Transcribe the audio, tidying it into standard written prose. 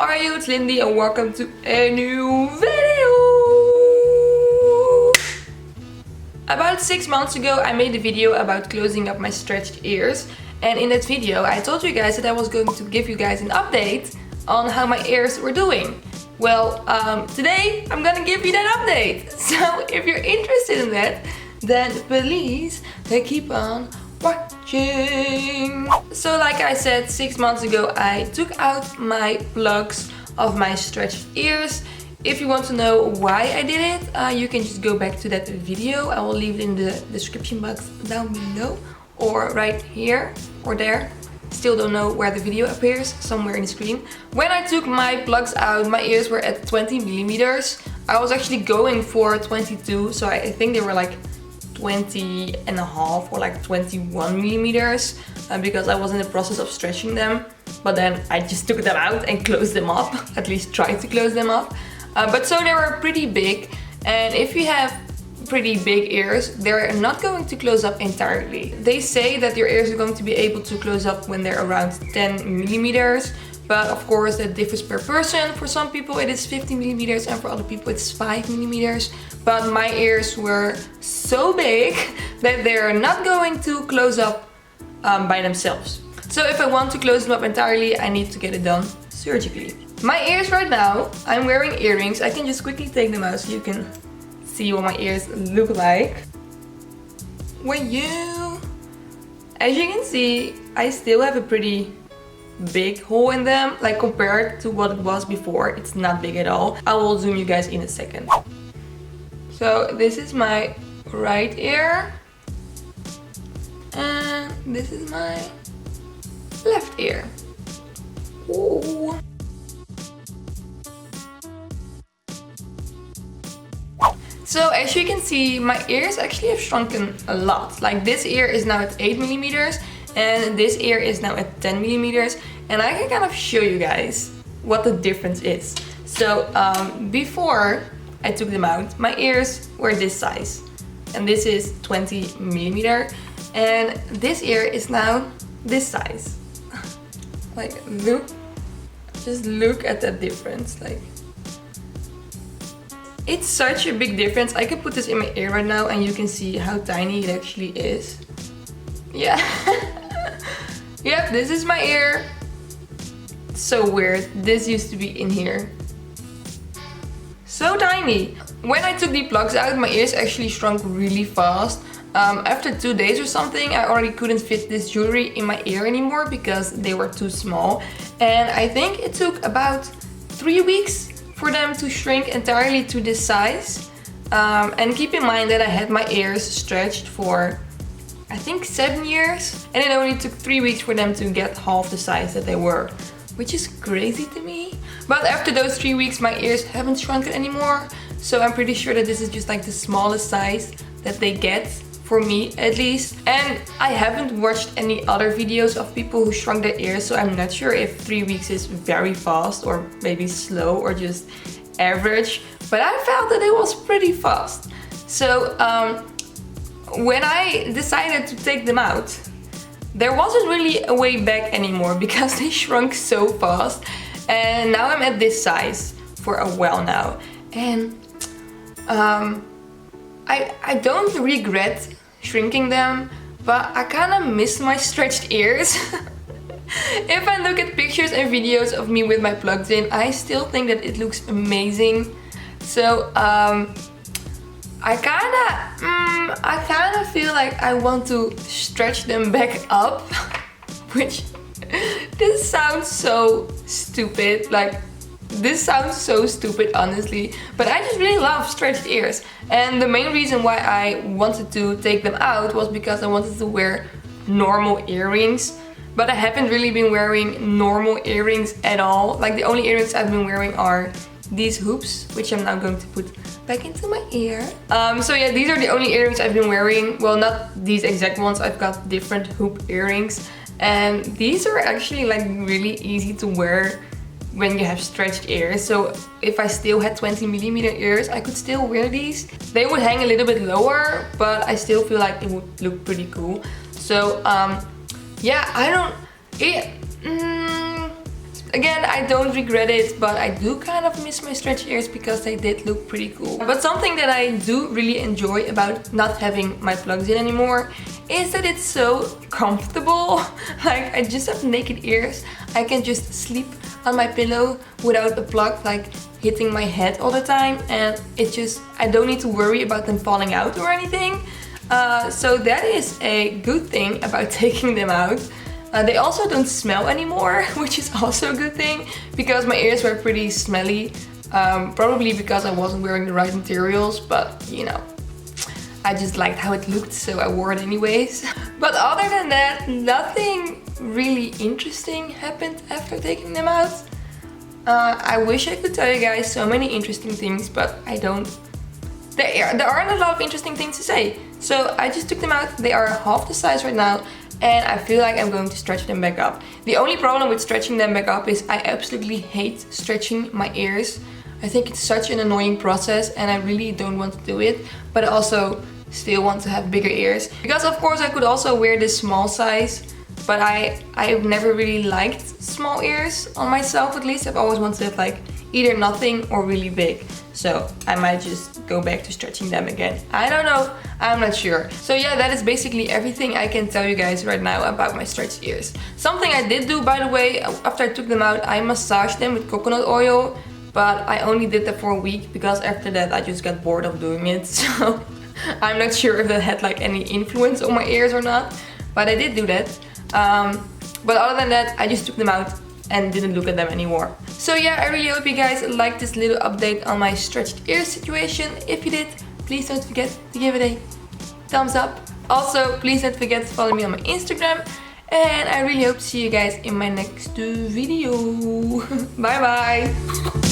are you? It's Lindy and welcome to a new video! About 6 months ago I made a video about closing up my stretched ears, and in that video I told you guys that I was going to give you guys an update on how my ears were doing. Well, today I'm gonna give you that update. So if you're interested in that, then please keep on watching. So like I said, 6 months ago I took out my plugs of my stretched ears. If you want to know why I did it, you can just go back to that video. I will leave it in the description box down below or right here or there. Still don't know where the video appears, somewhere in the screen. When I took my plugs out, my ears were at 20 millimeters. I was actually going for 22, so I think they were like 20 and a half or like 21 millimeters because I was in the process of stretching them. But then I just took them out and closed them up, at least tried to close them up. But so they were pretty big, and if you have pretty big ears, they're not going to close up entirely. They say that your ears are going to be able to close up when they're around 10 millimeters, but of course that differs per person. For some people it is 50 millimeters and for other people it's 5 millimeters. But my ears were so big that they're not going to close up by themselves. So if I want to close them up entirely, I need to get it done surgically. My ears right now, I'm wearing earrings. I can just quickly take them out so you can see what my ears look like. As you can see, I still have a pretty big hole in them. Like compared to what it was before, it's not big at all. I will zoom you guys in a second. So this is my right ear. And this is my left ear. Ooh. So as you can see, my ears actually have shrunken a lot. Like this ear is now at 8 millimeters and this ear is now at 10 millimeters. And I can kind of show you guys what the difference is. So before I took them out, my ears were this size. And this is 20 millimeter. And this ear is now this size. Like just look at that difference. Like, it's such a big difference. I can put this in my ear right now and you can see how tiny it actually is. Yeah. Yep, this is my ear. So weird. This used to be in here. So tiny. When I took the plugs out, my ears actually shrunk really fast. After 2 days or something, I already couldn't fit this jewelry in my ear anymore because they were too small. And I think it took about 3 weeks for them to shrink entirely to this size. And keep in mind that I had my ears stretched for I think 7 years, and it only took 3 weeks for them to get half the size that they were, which is crazy to me. But after those 3 weeks my ears haven't shrunken anymore, so I'm pretty sure that this is just like the smallest size that they get, for me at least. And I haven't watched any other videos of people who shrunk their ears, so I'm not sure if 3 weeks is very fast or maybe slow or just average, but I felt that it was pretty fast. So when I decided to take them out, there wasn't really a way back anymore because they shrunk so fast. And now I'm at this size for a while now. And I don't regret shrinking them, but I kind of miss my stretched ears. If I look at pictures and videos of me with my plugs in, I still think that it looks amazing. So I kind of feel like I want to stretch them back up, which this sounds so stupid. Like, this sounds so stupid, honestly, but I just really love stretched ears. And the main reason why I wanted to take them out was because I wanted to wear normal earrings. But I haven't really been wearing normal earrings at all. Like, the only earrings I've been wearing are these hoops, which I'm now going to put back into my ear. So yeah, these are the only earrings I've been wearing. Well, not these exact ones, I've got different hoop earrings. And these are actually like really easy to wear when you have stretched ears. So if I still had 20 millimeter ears, I could still wear these. They would hang a little bit lower, but I still feel like it would look pretty cool. So yeah, Again, I don't regret it, but I do kind of miss my stretched ears because they did look pretty cool. But something that I do really enjoy about not having my plugs in anymore is that it's so comfortable. Like, I just have naked ears. I can just sleep on my pillow without a plug like hitting my head all the time, and it's just, I don't need to worry about them falling out or anything. So that is a good thing about taking them out. They also don't smell anymore, which is also a good thing, because my ears were pretty smelly. Probably because I wasn't wearing the right materials, but you know, I just liked how it looked, so I wore it anyways. But other than that, nothing really interesting happened after taking them out. I wish I could tell you guys so many interesting things, but I don't. There aren't a lot of interesting things to say. So I just took them out. They are half the size right now, and I feel like I'm going to stretch them back up. The only problem with stretching them back up is I absolutely hate stretching my ears. I think it's such an annoying process and I really don't want to do it, but I also still want to have bigger ears. Because of course I could also wear this small size, but I've never really liked small ears on myself. At least I've always wanted like either nothing or really big. So I might just go back to stretching them again. I don't know, I'm not sure. So yeah, that is basically everything I can tell you guys right now about my stretched ears. Something I did do, by the way, after I took them out, I massaged them with coconut oil, but I only did that for a week because after that I just got bored of doing it. So I'm not sure if that had like any influence on my ears or not, but I did do that. But other than that, I just took them out and didn't look at them anymore. So yeah, I really hope you guys liked this little update on my stretched ear situation. If you did, please don't forget to give it a thumbs up. Also, please don't forget to follow me on my Instagram. And I really hope to see you guys in my next video. Bye bye!